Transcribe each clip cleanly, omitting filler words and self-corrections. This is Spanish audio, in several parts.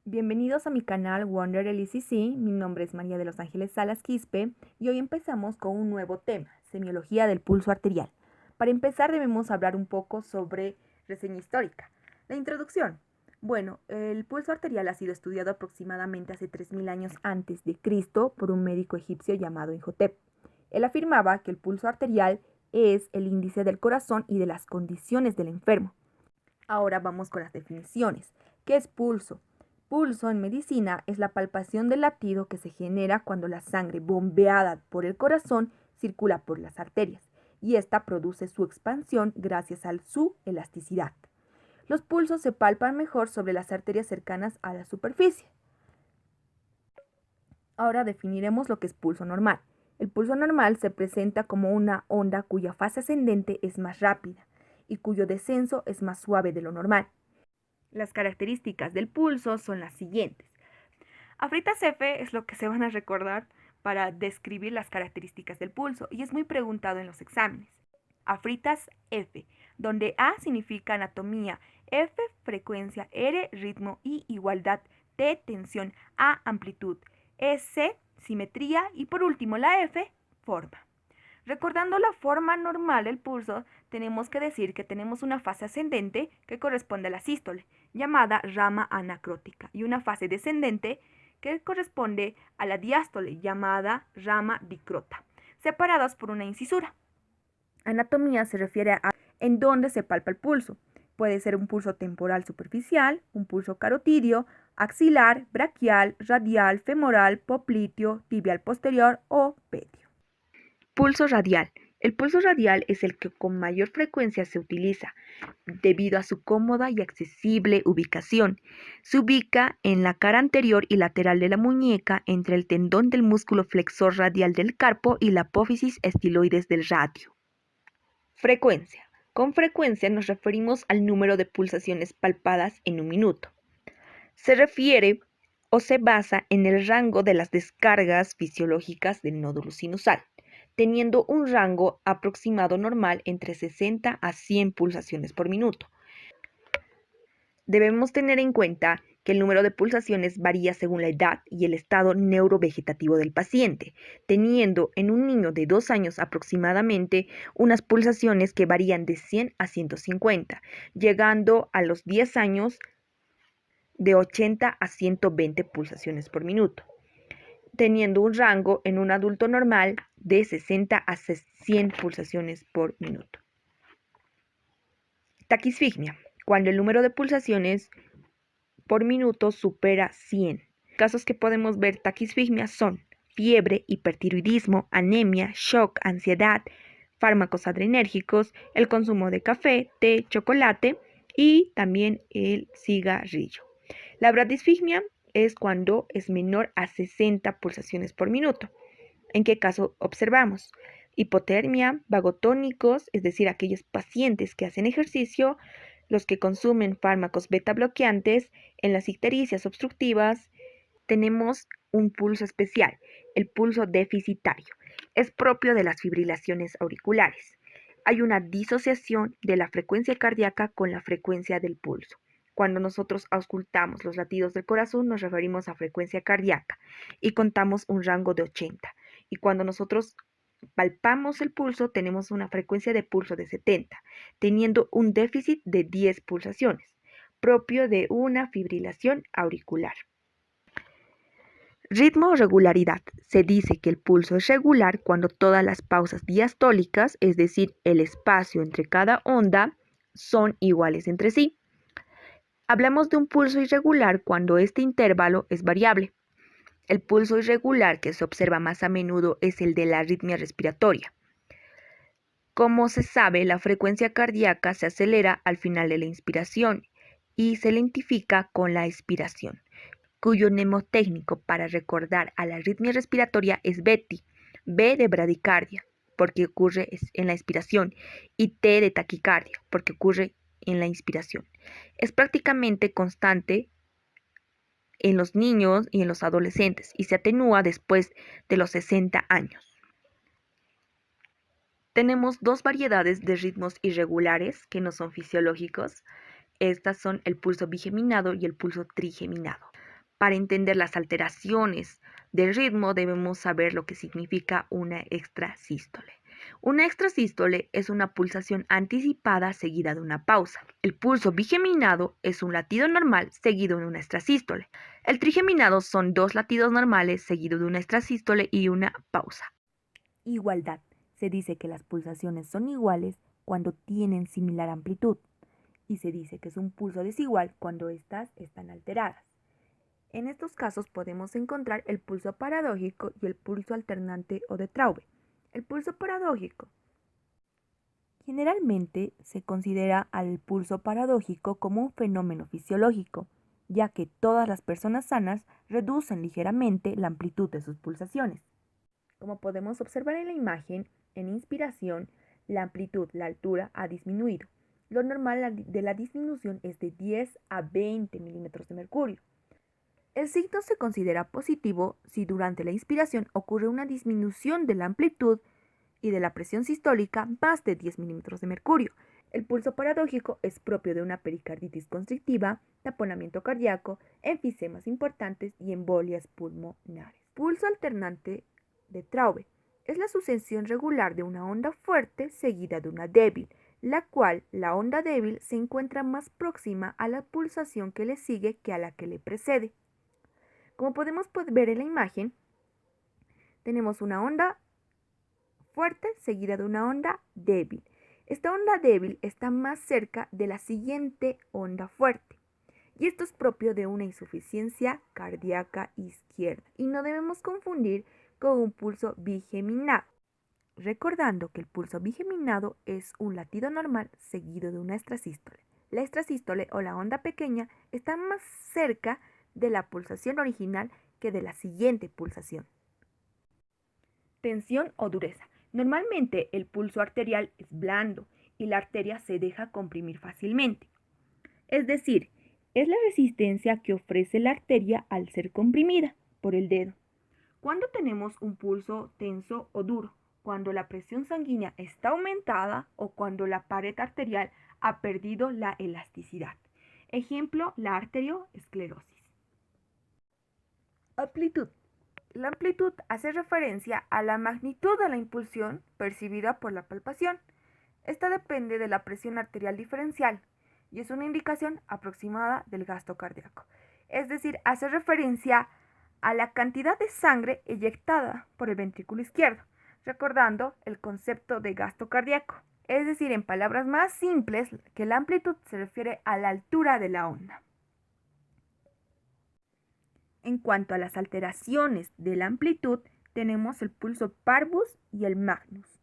Bienvenidos a mi canal Wonder LCC, mi nombre es María de los Ángeles Salas Quispe y hoy empezamos con un nuevo tema, semiología del pulso arterial. Para empezar debemos hablar un poco sobre reseña histórica. La introducción. Bueno, el pulso arterial ha sido estudiado aproximadamente hace 3000 años antes de Cristo por un médico egipcio llamado Imhotep. Él afirmaba que el pulso arterial es el índice del corazón y de las condiciones del enfermo. Ahora vamos con las definiciones. ¿Qué es pulso? Pulso en medicina es la palpación del latido que se genera cuando la sangre bombeada por el corazón circula por las arterias y esta produce su expansión gracias a su elasticidad. Los pulsos se palpan mejor sobre las arterias cercanas a la superficie. Ahora definiremos lo que es pulso normal. El pulso normal se presenta como una onda cuya fase ascendente es más rápida y cuyo descenso es más suave de lo normal. Las características del pulso son las siguientes. Afritas F es lo que se van a recordar para describir las características del pulso y es muy preguntado en los exámenes. Afritas F, donde A significa anatomía, F frecuencia, R ritmo, I igualdad, T tensión, A amplitud, S simetría y por último la F forma. Recordando la forma normal del pulso, tenemos que decir que tenemos una fase ascendente que corresponde a la sístole, llamada rama anacrótica, y una fase descendente que corresponde a la diástole, llamada rama dicrota, separadas por una incisura. Anatomía se refiere a en dónde se palpa el pulso. Puede ser un pulso temporal superficial, un pulso carotidio, axilar, braquial, radial, femoral, popliteo, tibial posterior o pedio. Pulso radial. El pulso radial es el que con mayor frecuencia se utiliza debido a su cómoda y accesible ubicación. Se ubica en la cara anterior y lateral de la muñeca entre el tendón del músculo flexor radial del carpo y la apófisis estiloides del radio. Frecuencia. Con frecuencia nos referimos al número de pulsaciones palpadas en un minuto. Se refiere o se basa en el rango de las descargas fisiológicas del nódulo sinusal, teniendo un rango aproximado normal entre 60 a 100 pulsaciones por minuto. Debemos tener en cuenta que el número de pulsaciones varía según la edad y el estado neurovegetativo del paciente, teniendo en un niño de 2 años aproximadamente unas pulsaciones que varían de 100 a 150, llegando a los 10 años de 80 a 120 pulsaciones por minuto, teniendo un rango en un adulto normal de 60 a 100 pulsaciones por minuto. Taquisfigmia, cuando el número de pulsaciones por minuto supera 100. Casos que podemos ver taquisfigmia son fiebre, hipertiroidismo, anemia, shock, ansiedad, fármacos adrenérgicos, el consumo de café, té, chocolate y también el cigarrillo. La bradisfigmia es cuando es menor a 60 pulsaciones por minuto. ¿En qué caso observamos? Hipotermia, vagotónicos, es decir, aquellos pacientes que hacen ejercicio, los que consumen fármacos beta bloqueantes, en las ictericias obstructivas, tenemos un pulso especial, el pulso deficitario. Es propio de las fibrilaciones auriculares. Hay una disociación de la frecuencia cardíaca con la frecuencia del pulso. Cuando nosotros auscultamos los latidos del corazón nos referimos a frecuencia cardíaca y contamos un rango de 80. Y cuando nosotros palpamos el pulso tenemos una frecuencia de pulso de 70, teniendo un déficit de 10 pulsaciones, propio de una fibrilación auricular. Ritmo o regularidad. Se dice que el pulso es regular cuando todas las pausas diastólicas, es decir, el espacio entre cada onda, son iguales entre sí. Hablamos de un pulso irregular cuando este intervalo es variable. El pulso irregular que se observa más a menudo es el de la arritmia respiratoria. Como se sabe, la frecuencia cardíaca se acelera al final de la inspiración y se lentifica con la expiración, cuyo mnemotécnico para recordar a la arritmia respiratoria es BETI, B de bradicardia, porque ocurre en la expiración, y T de taquicardia, porque ocurre en la inspiración. Es prácticamente constante en los niños y en los adolescentes y se atenúa después de los 60 años. Tenemos dos variedades de ritmos irregulares que no son fisiológicos. Estas son el pulso bigeminado y el pulso trigeminado. Para entender las alteraciones del ritmo debemos saber lo que significa una extrasístole. Una extrasístole es una pulsación anticipada seguida de una pausa. El pulso bigeminado es un latido normal seguido de una extrasístole. El trigeminado son dos latidos normales seguidos de una extrasístole y una pausa. Igualdad. Se dice que las pulsaciones son iguales cuando tienen similar amplitud y se dice que es un pulso desigual cuando éstas están alteradas. En estos casos podemos encontrar el pulso paradójico y el pulso alternante o de Traube. El pulso paradójico. Generalmente se considera al pulso paradójico como un fenómeno fisiológico, ya que todas las personas sanas reducen ligeramente la amplitud de sus pulsaciones. Como podemos observar en la imagen, en inspiración, la amplitud, la altura, ha disminuido. Lo normal de la disminución es de 10 a 20 milímetros de mercurio. El signo se considera positivo si durante la inspiración ocurre una disminución de la amplitud y de la presión sistólica más de 10 milímetros de mercurio. El pulso paradójico es propio de una pericarditis constrictiva, taponamiento cardíaco, enfisemas importantes y embolias pulmonares. Pulso alternante de Traube es la sucesión regular de una onda fuerte seguida de una débil, la cual la onda débil se encuentra más próxima a la pulsación que le sigue que a la que le precede. Como podemos ver en la imagen, tenemos una onda fuerte seguida de una onda débil. Esta onda débil está más cerca de la siguiente onda fuerte. Y esto es propio de una insuficiencia cardíaca izquierda. Y no debemos confundir con un pulso bigeminado. Recordando que el pulso bigeminado es un latido normal seguido de una extrasístole. La extrasístole o la onda pequeña está más cerca de la pulsación original que de la siguiente pulsación. Tensión o dureza. Normalmente el pulso arterial es blando y la arteria se deja comprimir fácilmente. Es decir, es la resistencia que ofrece la arteria al ser comprimida por el dedo. ¿Cuándo tenemos un pulso tenso o duro? Cuando la presión sanguínea está aumentada o cuando la pared arterial ha perdido la elasticidad. Ejemplo, la arteriosclerosis. Amplitud. La amplitud hace referencia a la magnitud de la impulsión percibida por la palpación. Esta depende de la presión arterial diferencial y es una indicación aproximada del gasto cardíaco. Es decir, hace referencia a la cantidad de sangre eyectada por el ventrículo izquierdo, recordando el concepto de gasto cardíaco. Es decir, en palabras más simples, que la amplitud se refiere a la altura de la onda. En cuanto a las alteraciones de la amplitud, tenemos el pulso parvus y el magnus.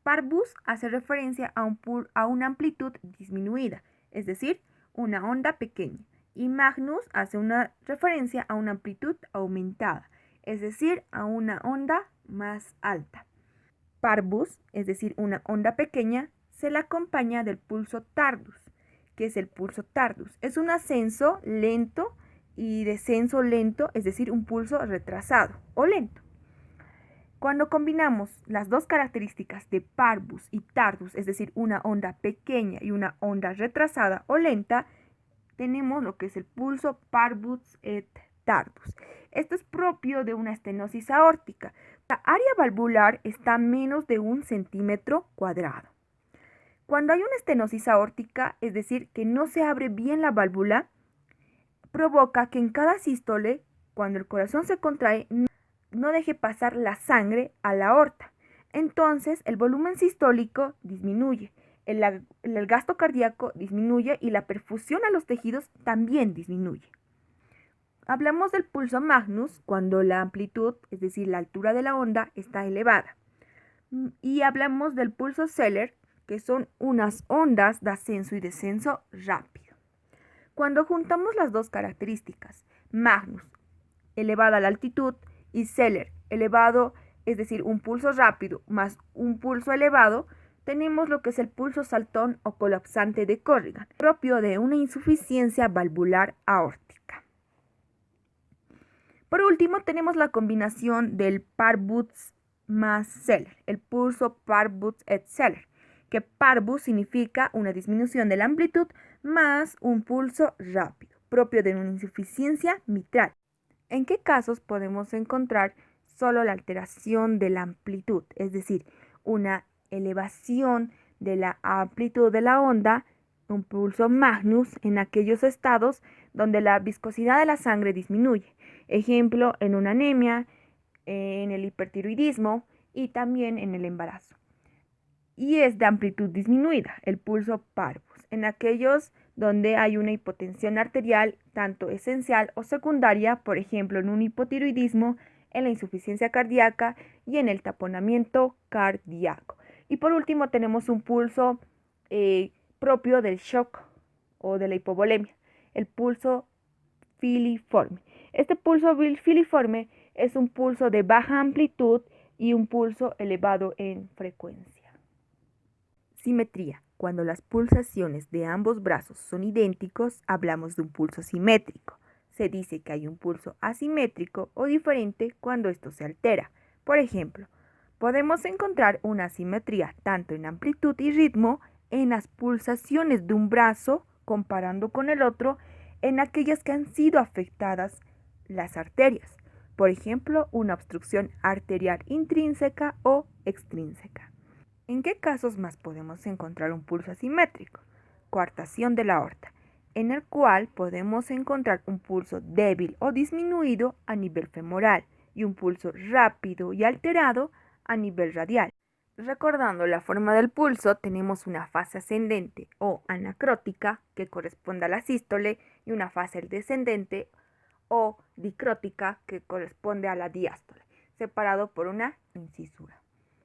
Parvus hace referencia a una amplitud disminuida, es decir, una onda pequeña, y magnus hace una referencia a una amplitud aumentada, es decir, a una onda más alta. Parvus, es decir, una onda pequeña, se la acompaña del pulso tardus. ¿Qué es el pulso tardus? Es un ascenso lento y descenso lento, es decir, un pulso retrasado o lento. Cuando combinamos las dos características de parvus y tardus, es decir, una onda pequeña y una onda retrasada o lenta, tenemos lo que es el pulso parvus et tardus. Esto es propio de una estenosis aórtica. La área valvular está a menos de 1 centímetro cuadrado. Cuando hay una estenosis aórtica, es decir, que no se abre bien la válvula, provoca que en cada sístole, cuando el corazón se contrae, no deje pasar la sangre a la aorta. Entonces, el volumen sistólico disminuye, el gasto cardíaco disminuye y la perfusión a los tejidos también disminuye. Hablamos del pulso magnus cuando la amplitud, es decir, la altura de la onda, está elevada. Y hablamos del pulso Zeller, que son unas ondas de ascenso y descenso rápido. Cuando juntamos las dos características, magnus, elevada la altitud, y Zeller, elevado, es decir, un pulso rápido más un pulso elevado, tenemos lo que es el pulso saltón o colapsante de Corrigan, propio de una insuficiencia valvular aórtica. Por último, tenemos la combinación del parvus más Zeller, el pulso parvus et Zeller, que parvus significa una disminución de la amplitud más un pulso rápido, propio de una insuficiencia mitral. ¿En qué casos podemos encontrar solo la alteración de la amplitud, es decir, una elevación de la amplitud de la onda, un pulso magnus en aquellos estados donde la viscosidad de la sangre disminuye? Ejemplo, en una anemia, en el hipertiroidismo y también en el embarazo. Y es de amplitud disminuida, el pulso parvus, en aquellos donde hay una hipotensión arterial tanto esencial o secundaria, por ejemplo, en un hipotiroidismo, en la insuficiencia cardíaca y en el taponamiento cardíaco. Y por último tenemos un pulso propio del shock o de la hipovolemia, el pulso filiforme. Este pulso filiforme es un pulso de baja amplitud y un pulso elevado en frecuencia. Simetría. Cuando las pulsaciones de ambos brazos son idénticos, hablamos de un pulso simétrico. Se dice que hay un pulso asimétrico o diferente cuando esto se altera. Por ejemplo, podemos encontrar una asimetría tanto en amplitud y ritmo en las pulsaciones de un brazo comparando con el otro en aquellas que han sido afectadas las arterias. Por ejemplo, una obstrucción arterial intrínseca o extrínseca. ¿En qué casos más podemos encontrar un pulso asimétrico? Coartación de la aorta, en el cual podemos encontrar un pulso débil o disminuido a nivel femoral y un pulso rápido y alterado a nivel radial. Recordando la forma del pulso, tenemos una fase ascendente o anacrótica que corresponde a la sístole y una fase descendente o dicrótica que corresponde a la diástole, separado por una incisura.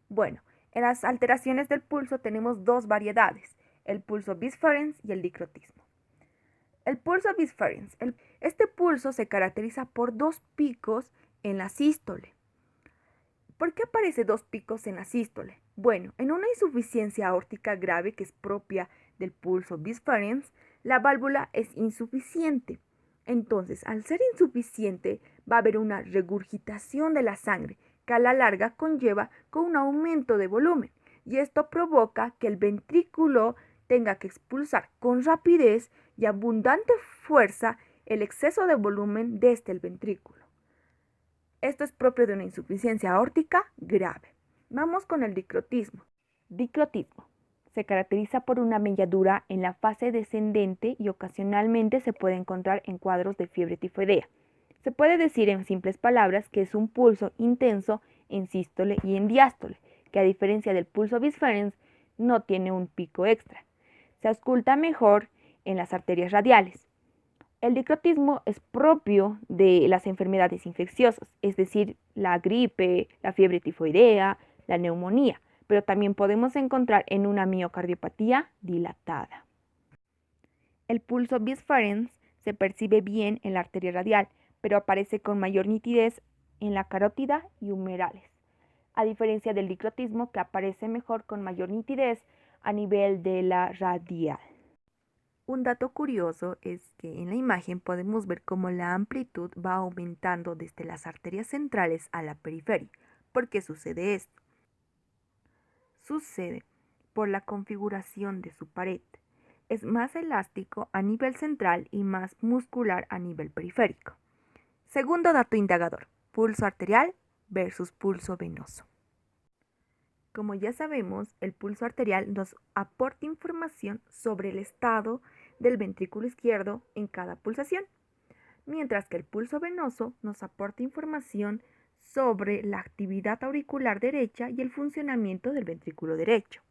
Bueno, en las alteraciones del pulso tenemos dos variedades, el pulso bisferens y el dicrotismo. El pulso bisferens. Este pulso se caracteriza por dos picos en la sístole. ¿Por qué aparece dos picos en la sístole? Bueno, en una insuficiencia aórtica grave que es propia del pulso bisferens, la válvula es insuficiente. Entonces, al ser insuficiente, va a haber una regurgitación de la sangre que a la larga conlleva con un aumento de volumen, y esto provoca que el ventrículo tenga que expulsar con rapidez y abundante fuerza el exceso de volumen desde el ventrículo. Esto es propio de una insuficiencia aórtica grave. Vamos con el dicrotismo. Dicrotismo. Se caracteriza por una melladura en la fase descendente y ocasionalmente se puede encontrar en cuadros de fiebre tifoidea. Se puede decir en simples palabras que es un pulso intenso en sístole y en diástole, que a diferencia del pulso bisferens no tiene un pico extra. Se ausculta mejor en las arterias radiales. El dicrotismo es propio de las enfermedades infecciosas, es decir, la gripe, la fiebre tifoidea, la neumonía, pero también podemos encontrar en una miocardiopatía dilatada. El pulso bisferens se percibe bien en la arteria radial, pero aparece con mayor nitidez en la carótida y humerales, a diferencia del dicrotismo que aparece mejor con mayor nitidez a nivel de la radial. Un dato curioso es que en la imagen podemos ver cómo la amplitud va aumentando desde las arterias centrales a la periferia. ¿Por qué sucede esto? Sucede por la configuración de su pared. Es más elástico a nivel central y más muscular a nivel periférico. Segundo dato indagador, pulso arterial versus pulso venoso. Como ya sabemos, el pulso arterial nos aporta información sobre el estado del ventrículo izquierdo en cada pulsación, mientras que el pulso venoso nos aporta información sobre la actividad auricular derecha y el funcionamiento del ventrículo derecho.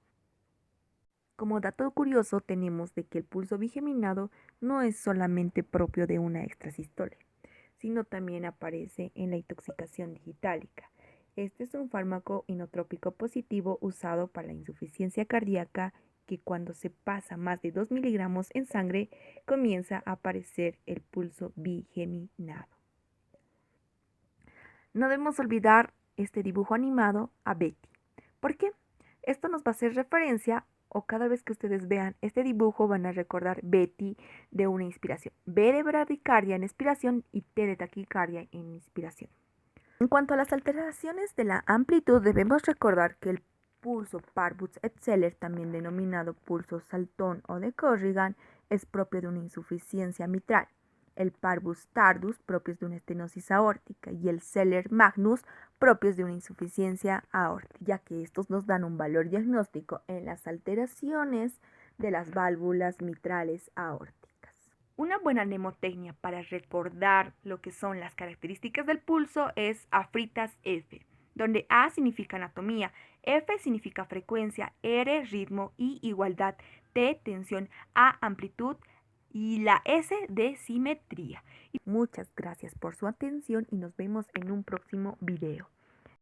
Como dato curioso tenemos de que el pulso bigeminado no es solamente propio de una extrasístole, sino también aparece en la intoxicación digitálica. Este es un fármaco inotrópico positivo usado para la insuficiencia cardíaca que cuando se pasa más de 2 miligramos en sangre comienza a aparecer el pulso bigeminado. No debemos olvidar este dibujo animado a Betty. ¿Por qué? Esto nos va a hacer referencia o cada vez que ustedes vean este dibujo van a recordar Betty de una inspiración. B de bradicardia en expiración y T de taquicardia en inspiración. En cuanto a las alteraciones de la amplitud, debemos recordar que el pulso Parvus-Etzeler, también denominado pulso saltón o de Corrigan, es propio de una insuficiencia mitral. el parvus tardus, propios de una estenosis aórtica, y el celer magnus, propios de una insuficiencia aórtica, ya que estos nos dan un valor diagnóstico en las alteraciones de las válvulas mitrales aórticas. Una buena mnemotecnia para recordar lo que son las características del pulso es AFRITAS F, donde A significa anatomía, F significa frecuencia, R ritmo y igualdad, T tensión, A amplitud y la S de simetría. Muchas gracias por su atención y nos vemos en un próximo video.